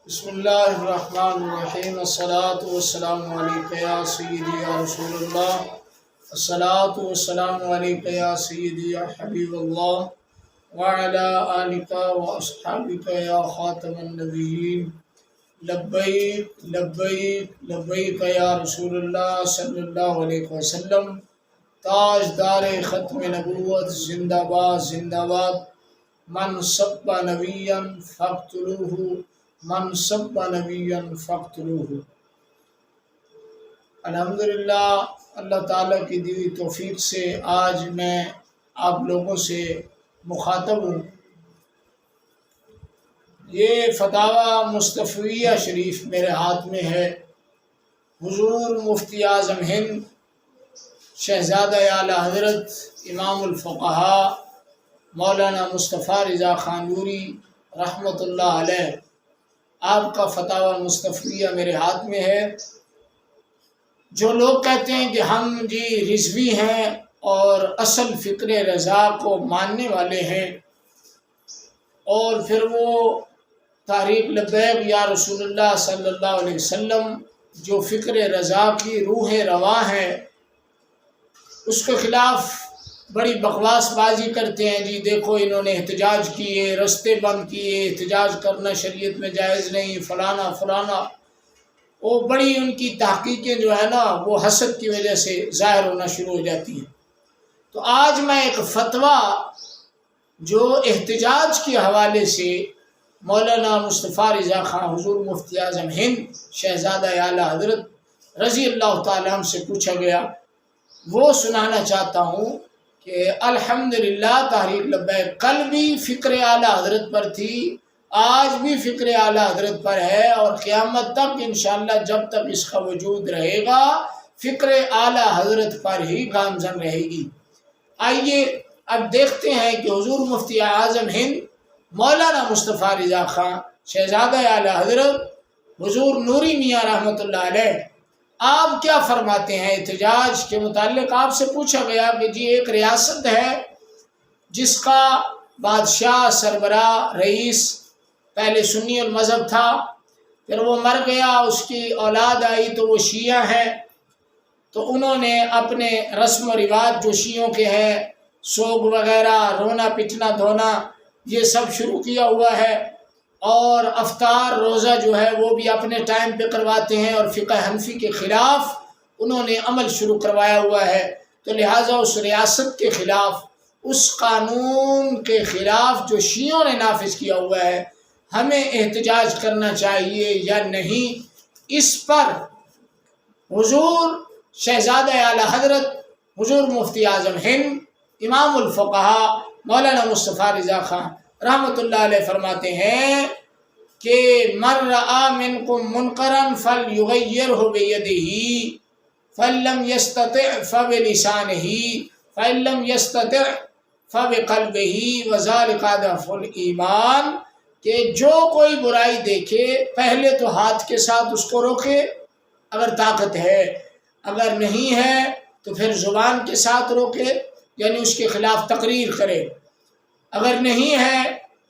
بسم اللہ الرحمن الرحیم الصلاة والسلام علیکہ یا سیدی یا رسول اللہ الصلاة والسلام علیکہ یا سیدی یا حبیب اللہ وعلی آلک و اصحابک یا خاتم النبیین لبیک لبیک لبیک یا رسول اللہ صلی اللہ علیہ وسلم تاجدار ختم نبوت زندہ باد زندہ باد من سب نبیا فاقتلوہ من سب نبیا فاقتلوہ۔ الحمدللہ اللہ تعالیٰ کی دی ہوئی توفیق سے آج میں آپ لوگوں سے مخاطب ہوں۔ یہ فتاویٰ مصطفیہ شریف میرے ہاتھ میں ہے۔ حضور مفتی اعظم ہند شہزادہ اعلیٰ حضرت امام الفقہاء مولانا مصطفیٰ رضا خان نوری رحمۃ اللہ علیہ، آپ کا فتاویٰ مصطفیہ میرے ہاتھ میں ہے۔ جو لوگ کہتے ہیں کہ ہم رضوی ہیں اور اصل فکر رضا کو ماننے والے ہیں، اور پھر وہ تحریک لبیک یا رسول اللہ صلی اللہ علیہ وسلم جو فکر رضا کی روح رواں ہے اس کے خلاف بڑی بکواس بازی کرتے ہیں۔ دیکھو انہوں نے احتجاج کیے، رستے بند کیے، احتجاج کرنا شریعت میں جائز نہیں، فلانا فلانا۔ وہ بڑی ان کی تحقیقیں جو ہے نا وہ حسد کی وجہ سے ظاہر ہونا شروع ہو جاتی ہیں۔ تو آج میں ایک فتویٰ جو احتجاج کے حوالے سے مولانا مصطفیٰ رضا خان حضور مفتی اعظم ہند شہزادہ اعلیٰ حضرت رضی اللہ تعالیٰ عنہ سے پوچھا گیا، وہ سنانا چاہتا ہوں کہ الحمدللہ تحریک لبیک کل بھی فکر اعلیٰ حضرت پر تھی، آج بھی فکر اعلیٰ حضرت پر ہے، اور قیامت تک انشاءاللہ جب تک اس کا وجود رہے گا فکر اعلیٰ حضرت پر ہی گامزن رہے گی۔ آئیے اب دیکھتے ہیں کہ حضور مفتی اعظم ہند مولانا مصطفیٰ رضا خان شہزادہ اعلیٰ حضرت حضور نوری میاں رحمۃ اللہ علیہ آپ کیا فرماتے ہیں۔ احتجاج کے متعلق آپ سے پوچھا گیا کہ ایک ریاست ہے جس کا بادشاہ سربراہ رئیس پہلے سنی المذہب تھا، پھر وہ مر گیا، اس کی اولاد آئی تو وہ شیعہ ہیں، تو انہوں نے اپنے رسم و رواج جو شیعوں کے ہیں، سوگ وغیرہ، رونا پٹنا دھونا، یہ سب شروع کیا ہوا ہے، اور افطار روزہ جو ہے وہ بھی اپنے ٹائم پہ کرواتے ہیں، اور فقہ حنفی کے خلاف انہوں نے عمل شروع کروایا ہوا ہے۔ تو لہٰذا اس ریاست کے خلاف، اس قانون کے خلاف جو شیعوں نے نافذ کیا ہوا ہے، ہمیں احتجاج کرنا چاہیے یا نہیں، اس پر حضور شہزادہ اعلیٰ حضرت حضور مفتی اعظم ہند امام الفقہاء مولانا مصطفیٰ رضا خان رحمۃ اللہ علیہ فرماتے ہیں کہ من رأى منکم منکرا فلیغیرہ بیدہ فإن لم یستطع فبلسانہ فإن لم یستطع فبقلبہ وذلک اضعف الایمان، کہ جو کوئی برائی دیکھے پہلے تو ہاتھ کے ساتھ اس کو روکے اگر طاقت ہے، اگر نہیں ہے تو پھر زبان کے ساتھ روکے، یعنی اس کے خلاف تقریر کرے، اگر نہیں ہے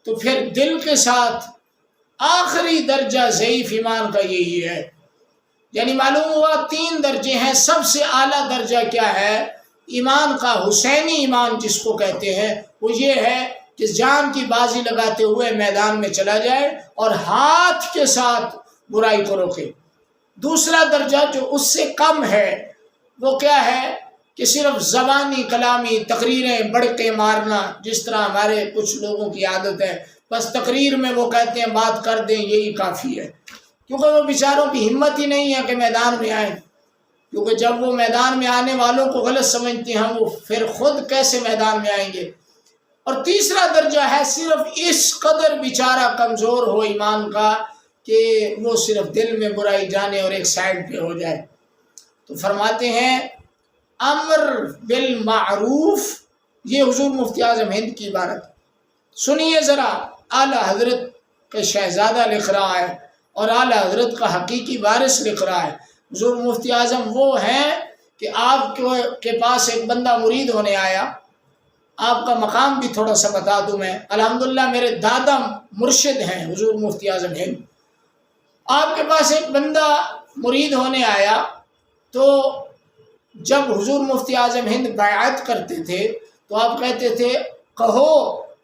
تو پھر دل کے ساتھ۔ آخری درجہ ضعیف ایمان کا یہی ہے، یعنی معلوم ہوا 3 درجے ہیں۔ سب سے اعلیٰ درجہ کیا ہے ایمان کا؟ حسینی ایمان جس کو کہتے ہیں، وہ یہ ہے کہ جان کی بازی لگاتے ہوئے میدان میں چلا جائے اور ہاتھ کے ساتھ برائی کو روکے۔ دوسرا درجہ جو اس سے کم ہے وہ کیا ہے کہ صرف زبانی کلامی تقریریں بڑھ کے مارنا، جس طرح ہمارے کچھ لوگوں کی عادت ہے، بس تقریر میں وہ کہتے ہیں بات کر دیں یہی کافی ہے، کیونکہ وہ بیچاروں کی ہمت ہی نہیں ہے کہ میدان میں آئیں، کیونکہ جب وہ میدان میں آنے والوں کو غلط سمجھتے ہیں وہ پھر خود کیسے میدان میں آئیں گے۔ اور تیسرا درجہ ہے صرف اس قدر بیچارہ کمزور ہو ایمان کا کہ وہ صرف دل میں برائی جانے اور ایک سائڈ پہ ہو جائے۔ تو فرماتے ہیں امر بالمعروف، یہ حضور مفتی اعظم ہند کی عبارت۔ سنیے ذرا، اعلیٰ حضرت کا شہزادہ لکھ رہا ہے اور اعلیٰ حضرت کا حقیقی وارث لکھ رہا ہے۔ حضور مفتی اعظم وہ ہیں کہ آپ کے پاس ایک بندہ مرید ہونے آیا، آپ کا مقام بھی تھوڑا سا بتا دوں میں، الحمدللہ میرے دادا مرشد ہیں حضور مفتی اعظم ہند، آپ کے پاس ایک بندہ مرید ہونے آیا، تو جب حضور مفتی اعظم ہند بیعت کرتے تھے تو آپ کہتے تھے کہو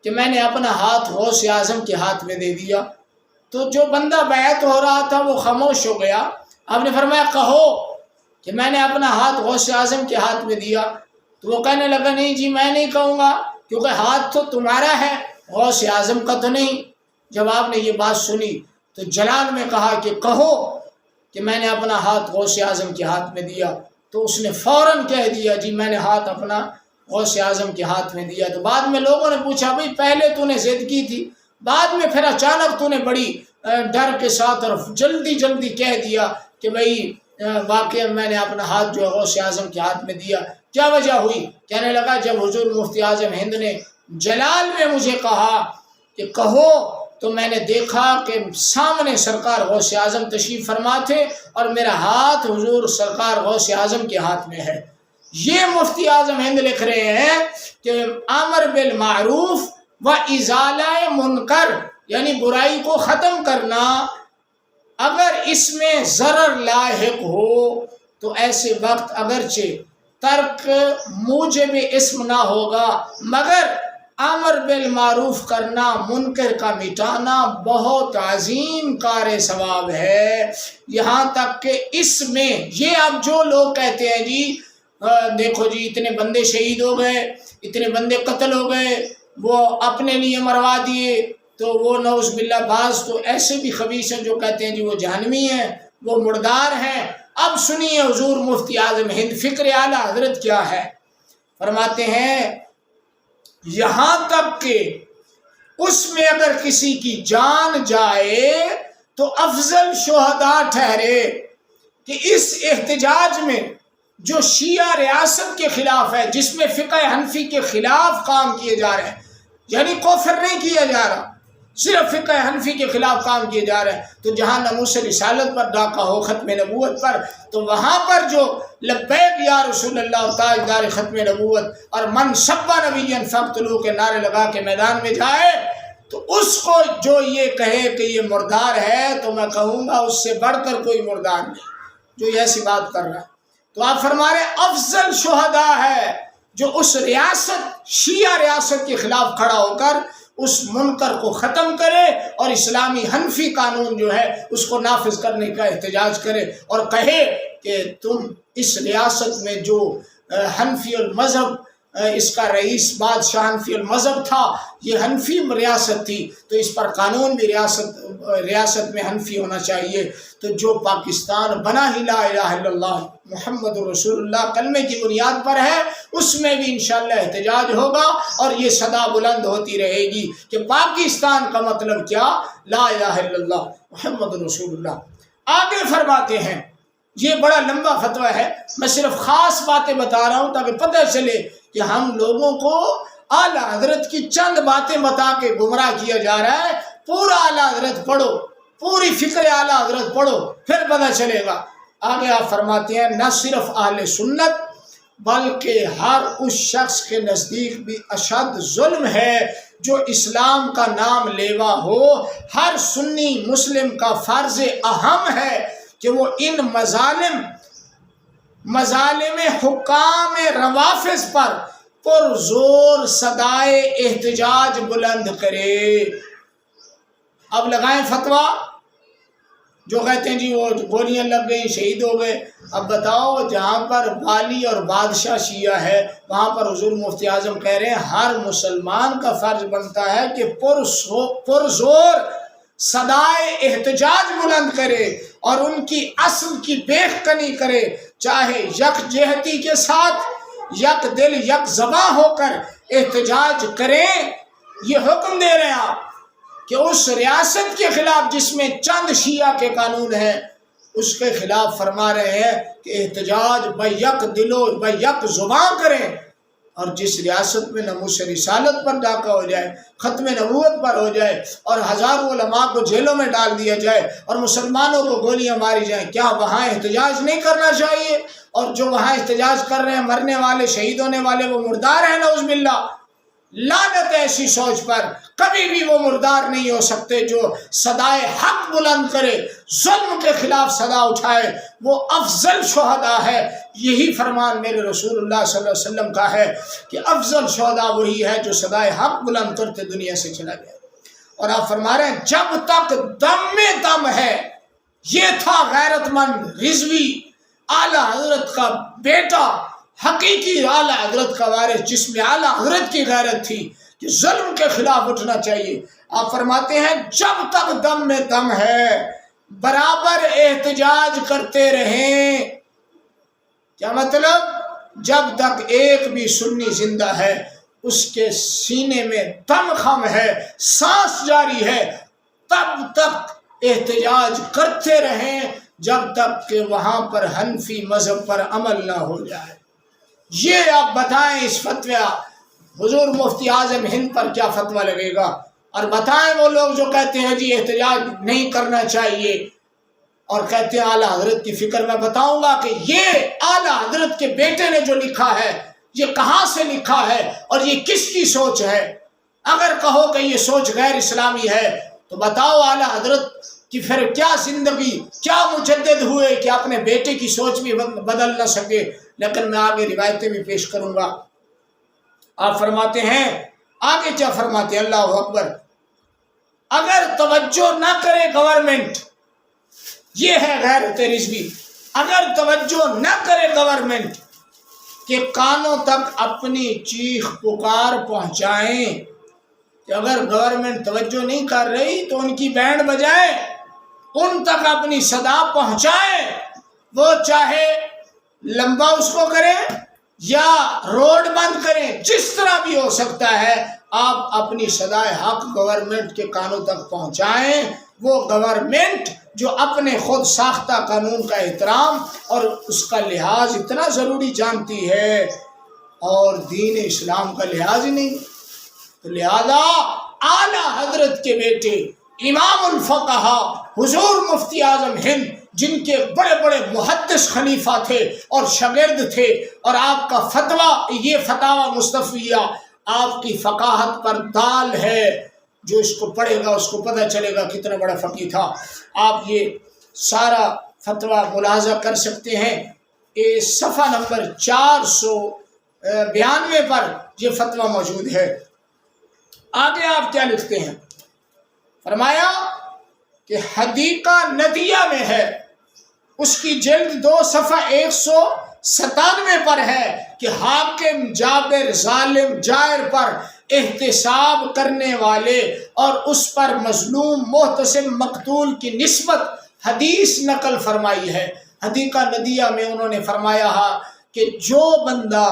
کہ میں نے اپنا ہاتھ غوث اعظم کے ہاتھ میں دے دیا۔ تو جو بندہ بیعت ہو رہا تھا وہ خاموش ہو گیا۔ آپ نے فرمایا کہو کہ میں نے اپنا ہاتھ غوث اعظم کے ہاتھ میں دیا۔ تو وہ کہنے لگا نہیں جی میں نہیں کہوں گا، کیونکہ ہاتھ تو تمہارا ہے، غوث اعظم کا تو نہیں۔ جب آپ نے یہ بات سنی تو جلال میں کہا کہ کہو کہ میں نے اپنا ہاتھ غوث اعظم کے ہاتھ میں دیا۔ تو اس نے فوراً کہہ دیا جی میں نے ہاتھ اپنا غوث اعظم کے ہاتھ میں دیا۔ تو بعد میں لوگوں نے پوچھا بھئی پہلے تو نے ضد کی تھی، بعد میں پھر اچانک تو نے بڑی ڈر کے ساتھ اور جلدی کہہ دیا کہ بھئی واقعہ میں نے اپنا ہاتھ جو ہے غوث اعظم کے ہاتھ میں دیا، کیا وجہ ہوئی؟ کہنے لگا جب حضور مفتی اعظم ہند نے جلال میں مجھے کہا کہ کہو تو میں نے دیکھا کہ سامنے سرکار غوث اعظم تشریف فرما تھے اور میرا ہاتھ حضور سرکار غوث اعظم کے ہاتھ میں ہے۔ یہ مفتی اعظم ہند لکھ رہے ہیں کہ امر بالمعروف و ازالہ منکر، یعنی برائی کو ختم کرنا، اگر اس میں ضرر لاحق ہو تو ایسے وقت اگرچہ ترک موجب اسم نہ ہوگا، مگر امر بالمعروف کرنا، منکر کا مٹانا بہت عظیم کار ثواب ہے۔ یہاں تک کہ اس میں یہ اب جو لوگ کہتے ہیں جی دیکھو جی اتنے بندے شہید ہو گئے، اتنے بندے قتل ہو گئے، وہ اپنے لیے مروا دیے، تو وہ نعوذ باللہ بعض تو ایسے بھی خبیث ہیں جو کہتے ہیں جی وہ جہنمی ہیں، وہ مردار ہیں۔ اب سنیے حضور مفتی اعظم ہند فکر اعلیٰ حضرت کیا ہے، فرماتے ہیں یہاں تک کہ اس میں اگر کسی کی جان جائے تو افضل شہداء ٹھہرے کہ اس احتجاج میں جو شیعہ ریاست کے خلاف ہے، جس میں فقہ حنفی کے خلاف کام کیے جا رہے ہیں، یعنی کفر نہیں کیا جا رہا، صرف فقہ حنفی کے خلاف کام کیے جا رہے ہیں، تو جہاں ناموس رسالت پر ڈاکہ ہو، ختم نبوت پر، تو وہاں پر جو لبیک یا رسول اللہ تاجدار ختم نبوت اور من سب نبی فقتلوہ کے نعرے لگا کے میدان میں جائے، تو اس کو جو یہ کہے کہ یہ مردار ہے تو میں کہوں گا اس سے بڑھ کر کوئی مردار نہیں جو یہ ایسی بات کر رہا ہے۔ تو آپ فرما رہے افضل شہداء ہے جو اس ریاست شیعہ ریاست کے خلاف کھڑا ہو کر اس منکر کو ختم کرے اور اسلامی حنفی قانون جو ہے اس کو نافذ کرنے کا احتجاج کرے اور کہے کہ تم اس ریاست میں جو حنفی المذہب اس کا رئیس بادشاہ حنفی المذہب تھا، یہ حنفی ریاست تھی تو اس پر قانون بھی ریاست میں حنفی ہونا چاہیے۔ تو جو پاکستان بنا ہی لا الہ الا اللہ محمد رسول اللہ کلمے کی بنیاد پر ہے، اس میں بھی انشاءاللہ احتجاج ہوگا اور یہ صدا بلند ہوتی رہے گی کہ پاکستان کا مطلب کیا، لا الہ الا اللہ محمد رسول اللہ۔ آگے فرماتے ہیں، یہ بڑا لمبا فتویٰ ہے، میں صرف خاص باتیں بتا رہا ہوں تاکہ پتہ چلے کہ ہم لوگوں کو اعلیٰ حضرت کی چند باتیں بتا کے گمراہ کیا جا رہا ہے۔ پورا اعلیٰ حضرت پڑھو، پوری فکر اعلیٰ حضرت پڑھو، پھر پتہ چلے گا۔ آگے آپ فرماتے ہیں نہ صرف اہل سنت بلکہ ہر اس شخص کے نزدیک بھی اشد ظلم ہے جو اسلام کا نام لیوا ہو۔ ہر سنی مسلم کا فرض اہم ہے کہ وہ ان مظالم حکام روافظ پر پرزور صدائے احتجاج بلند کرے۔ اب لگائیں فتویٰ جو کہتے ہیں جی وہ گولیاں لگ گئی شہید ہو گئے۔ اب بتاؤ جہاں پر والی اور بادشاہ شیعہ ہے وہاں پر حضور مفتی اعظم کہہ رہے ہیں ہر مسلمان کا فرض بنتا ہے کہ پرزور صدائے احتجاج بلند کرے اور ان کی اصل کی بیخ کنی کرے، چاہے یکجہتی کے ساتھ یک دل یک زباں ہو کر احتجاج کریں۔ یہ حکم دے رہے ہیں آپ کہ اس ریاست کے خلاف جس میں چند شیعہ کے قانون ہیں اس کے خلاف فرما رہے ہیں کہ احتجاج بیک دل و بیک زباں کریں، اور جس ریاست میں ناموس رسالت پر ڈاکہ ہو جائے، ختم نبوت پر ہو جائے اور ہزاروں علماء کو جیلوں میں ڈال دیا جائے اور مسلمانوں کو گولیاں ماری جائیں، کیا وہاں احتجاج نہیں کرنا چاہیے؟ اور جو وہاں احتجاج کر رہے ہیں مرنے والے شہید ہونے والے وہ مردار ہیں نعوذ باللہ۔ لعنت ایسی سوچ پر، کبھی بھی وہ مردار نہیں ہو سکتے جو صدائے حق بلند کرے، ظلم کے خلاف صدا اٹھائے، وہ افضل شہداء ہے۔ یہی فرمان میرے رسول اللہ صلی اللہ علیہ وسلم کا ہے کہ افضل شہداء وہی ہے جو صدائے حق بلند کرتے دنیا سے چلا گیا۔ اور آپ فرما رہے ہیں جب تک دم میں دم ہے، یہ تھا غیرت مند رضوی اعلیٰ حضرت کا بیٹا، حقیقی اعلیٰ حضرت کا وارث، جس میں اعلیٰ حضرت کی غیرت تھی کہ ظلم کے خلاف اٹھنا چاہیے۔ آپ فرماتے ہیں جب تک دم میں دم ہے برابر احتجاج کرتے رہیں۔ کیا مطلب؟ جب تک ایک بھی سنی زندہ ہے، اس کے سینے میں دم خم ہے، سانس جاری ہے، تب تک احتجاج کرتے رہیں جب تک کہ وہاں پر حنفی مذہب پر عمل نہ ہو جائے۔ یہ آپ بتائیں اس فتویٰ حضور مفتی اعظم ہند پر کیا فتویٰ لگے گا، اور بتائیں وہ لوگ جو کہتے ہیں جی احتجاج نہیں کرنا چاہیے اور کہتے ہیں اعلیٰ حضرت کی فکر۔ میں بتاؤں گا کہ یہ اعلیٰ حضرت کے بیٹے نے جو لکھا ہے یہ کہاں سے لکھا ہے اور یہ کس کی سوچ ہے؟ اگر کہو کہ یہ سوچ غیر اسلامی ہے تو بتاؤ اعلیٰ حضرت کی پھر کیا زندگی، کیا مجدد ہوئے کہ اپنے بیٹے کی سوچ بھی بدل نہ سکے۔ لیکن میں آگے روایتیں بھی پیش کروں گا۔ آپ فرماتے ہیں آگے کیا فرماتے ہیں، اللہ اکبر، اگر توجہ نہ کرے گورنمنٹ، یہ ہے غیرت رضوی، اگر توجہ نہ کرے گورنمنٹ کہ کانوں تک اپنی چیخ پکار پہنچائیں، کہ اگر گورنمنٹ توجہ نہیں کر رہی تو ان کی بینڈ بجائے، ان تک اپنی صدا پہنچائیں، وہ چاہے لمبا اس کو کریں یا روڈ بند کریں، جس طرح بھی ہو سکتا ہے آپ اپنی صدائے حق گورنمنٹ کے کانوں تک پہنچائیں۔ وہ گورنمنٹ جو اپنے خود ساختہ قانون کا احترام اور اس کا لحاظ اتنا ضروری جانتی ہے اور دین اسلام کا لحاظ ہی نہیں، تو لہذا اعلیٰ حضرت کے بیٹے امام الفقہا حضور مفتی اعظم ہند، جن کے بڑے بڑے محدث خلیفہ تھے اور شاگرد تھے، اور آپ کا فتویٰ یہ فتاوی مصطفیہ آپ کی فقاہت پر دال ہے، جو اس کو پڑھے گا اس کو پتہ چلے گا کتنا بڑا فقیہ تھا۔ آپ یہ سارا فتویٰ ملاحظہ کر سکتے ہیں، صفحہ نمبر 492 پر یہ فتویٰ موجود ہے۔ آگے آپ کیا لکھتے ہیں؟ فرمایا کہ حدیقہ ندیہ میں ہے، اس کی جلد 2 صفحہ 197 پر ہے کہ حاکم جابر ظالم جائر پر احتساب کرنے والے اور اس پر مظلوم محتسب مقتول کی نسبت حدیث نقل فرمائی ہے۔ حدیقہ ندیہ میں انہوں نے فرمایا کہ جو بندہ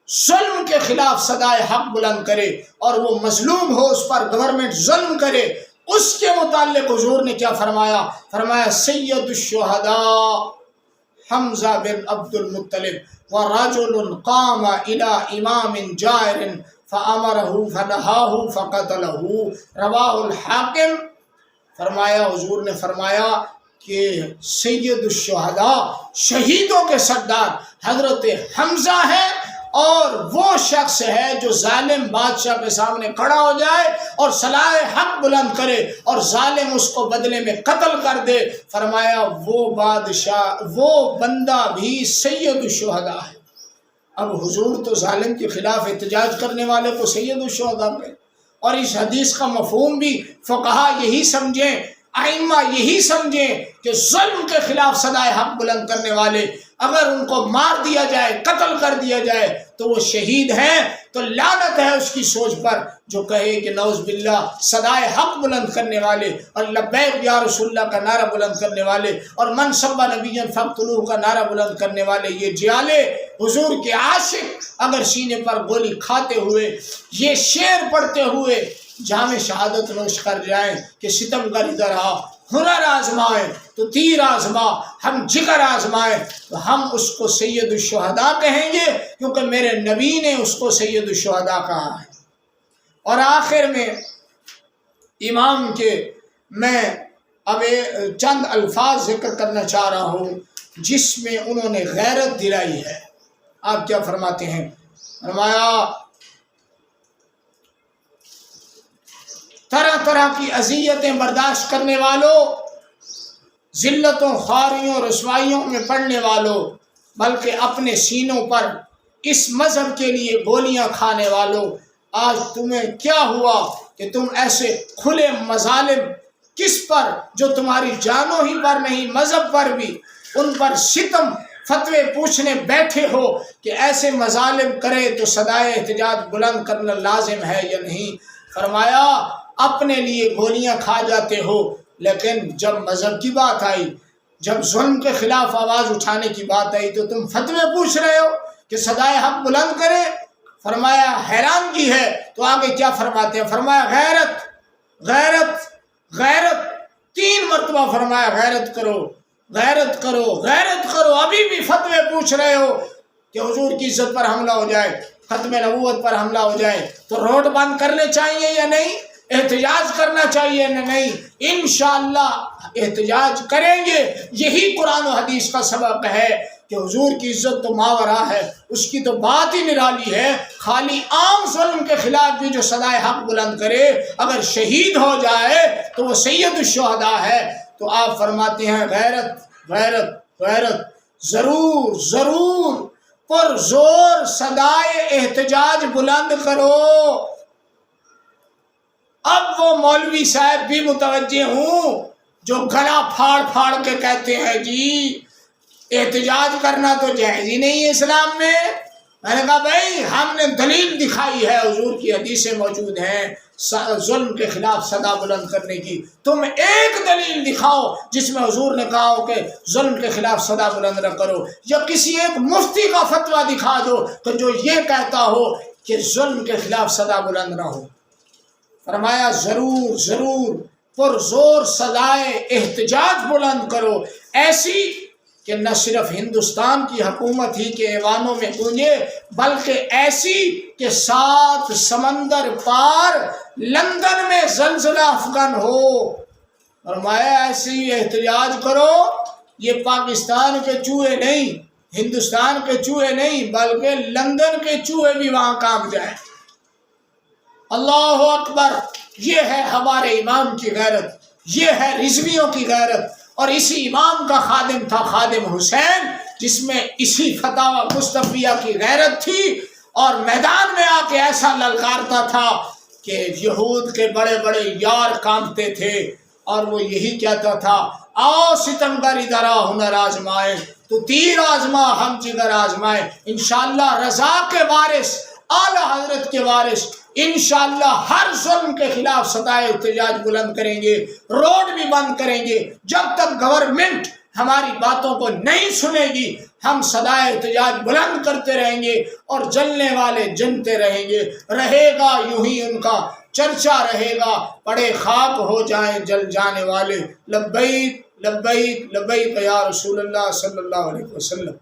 ظلم کے خلاف صدائے حق بلند کرے اور وہ مظلوم ہو، اس پر گورنمنٹ ظلم کرے، اس کے متعلق حضور نے کیا فرمایا؟ فرمایا سید الشہداء حمزہ بن عبد المطلب ورجل قام الى امام جائر فامرہ فنہاہ فقتلہ، رواہ الحاکم۔ فرمایا حضور نے فرمایا کہ سید الشہداء، شہیدوں کے سردار حضرت حمزہ ہے، اور وہ شخص ہے جو ظالم بادشاہ کے سامنے کھڑا ہو جائے اور صلاح حق بلند کرے اور ظالم اس کو بدلے میں قتل کر دے۔ فرمایا وہ بادشاہ، وہ بندہ بھی سید الشہداء ہے۔ اب حضور تو ظالم کے خلاف احتجاج کرنے والے کو سید الشہداء میں، اور اس حدیث کا مفہوم بھی فقہا یہی سمجھیں، ائمہ یہی سمجھیں کہ ظلم کے خلاف صدائے حق بلند کرنے والے اگر ان کو مار دیا جائے، قتل کر دیا جائے تو وہ شہید ہیں۔ تو لعنت ہے اس کی سوچ پر جو کہے کہ نعوذ باللہ صدائے حق بلند کرنے والے اور لبیک یا رسول اللہ کا نعرہ بلند کرنے والے اور من سب نبی فقتلوہ کا نعرہ بلند کرنے والے، یہ جیالے حضور کے عاشق اگر سینے پر گولی کھاتے ہوئے، یہ شعر پڑھتے ہوئے جام شہادت نوش کر جائیں کہ ستمگر ادھر آ، ہنر آزمائیں تو تیر آزما، ہم جگر آزمائیں تو ہم اس کو سید الشہداء کہیں گے، کیونکہ میرے نبی نے اس کو سید الشہداء کہا ہے۔ اور آخر میں امام کے میں اب چند الفاظ ذکر کرنا چاہ رہا ہوں جس میں انہوں نے غیرت دلائی ہے۔ آپ کیا فرماتے ہیں؟ فرمایا طرح طرح کی اذیتیں برداشت کرنے والوں، ذلتوں، خواریوں، رسوائیوں میں پڑنے والوں، بلکہ اپنے سینوں پر اس مذہب کے لیے گولیاں کھانے والوں، آج تمہیں کیا ہوا کہ تم ایسے کھلے مظالم کس پر، جو تمہاری جانوں ہی پر نہیں مذہب پر بھی، ان پر ستم فتوے پوچھنے بیٹھے ہو کہ ایسے مظالم کرے تو صدائے احتجاج بلند کرنا لازم ہے یا نہیں؟ فرمایا اپنے لیے گولیاں کھا جاتے ہو، لیکن جب مذہب کی بات آئی، جب ظلم کے خلاف آواز اٹھانے کی بات آئی تو تم فتوے پوچھ رہے ہو کہ صدائے حق بلند کرے۔ فرمایا حیرانگی ہے۔ تو آگے کیا فرماتے ہیں؟ فرمایا غیرت غیرت غیرت، 3 مرتبہ فرمایا غیرت کرو غیرت کرو غیرت کرو۔ ابھی بھی فتوے پوچھ رہے ہو کہ حضور کی عزت پر حملہ ہو جائے، ختم نبوت پر حملہ ہو جائے تو روڈ بند کرنے چاہیے یا نہیں؟ احتجاج کرنا چاہیے یا نہیں؟ انشاءاللہ احتجاج کریں گے۔ یہی قرآن و حدیث کا سبق ہے کہ حضور کی عزت تو ماورا ہے، اس کی تو بات ہی نرالی ہے۔ خالی عام ظلم کے خلاف بھی جو صدائے حق بلند کرے، اگر شہید ہو جائے تو وہ سید الشہداء ہے۔ تو آپ فرماتے ہیں غیرت غیرت غیرت، ضرور ضرور پر زور صدائے احتجاج بلند کرو۔ اب وہ مولوی صاحب بھی متوجہ ہوں جو گلا پھاڑ پھاڑ کے کہتے ہیں جی احتجاج کرنا تو جائز ہی نہیں ہے اسلام میں۔ میں نے کہا بھائی ہم نے دلیل دکھائی ہے، حضور کی حدیثیں موجود ہیں ظلم کے خلاف صدا بلند کرنے کی، تم ایک دلیل دکھاؤ جس میں حضور نے کہا ہو کہ ظلم کے خلاف صدا بلند نہ کرو، یا کسی ایک مفتی کا فتویٰ دکھا دو کہ جو یہ کہتا ہو کہ ظلم کے خلاف صدا بلند نہ ہو۔ فرمایا ضرور ضرور پرزور صدائے احتجاج بلند کرو، ایسی کہ نہ صرف ہندوستان کی حکومت ہی کے ایوانوں میں گونجے، بلکہ ایسی کہ 7 سمندر پار لندن میں زلزلہ افغان ہو۔ فرمایا ایسی احتجاج کرو، یہ پاکستان کے چوہے نہیں، ہندوستان کے چوہے نہیں، بلکہ لندن کے چوہے بھی وہاں کانپ جائیں۔ اللہ اکبر! یہ ہے ہمارے امام کی غیرت، یہ ہے رضویوں کی غیرت۔ اور اسی امام کا خادم تھا خادم حسین، جس میں اسی فتاوی مصطفیہ کی غیرت تھی، اور میدان میں آ کے ایسا للکارتا تھا کہ یہود کے بڑے بڑے یار کانپتے تھے، اور وہ یہی کہتا تھا آؤ ستمگر ادھر آ ہنر آزمائے، تو تیر آزما ہم جگر آزمائے۔ انشاءاللہ رضا کے وارث، اعلی حضرت کے وارث انشاءاللہ ہر ظلم کے خلاف صدائے احتجاج بلند کریں گے، روڈ بھی بند کریں گے۔ جب تک گورنمنٹ ہماری باتوں کو نہیں سنے گی، ہم صدائے احتجاج بلند کرتے رہیں گے، اور جلنے والے جلتے رہیں گے، رہے گا یوں ہی ان کا چرچا رہے گا، پڑے خاک ہو جائیں جل جانے والے۔ لبیک لبیک لبیک یا رسول اللہ صلی اللہ علیہ وسلم۔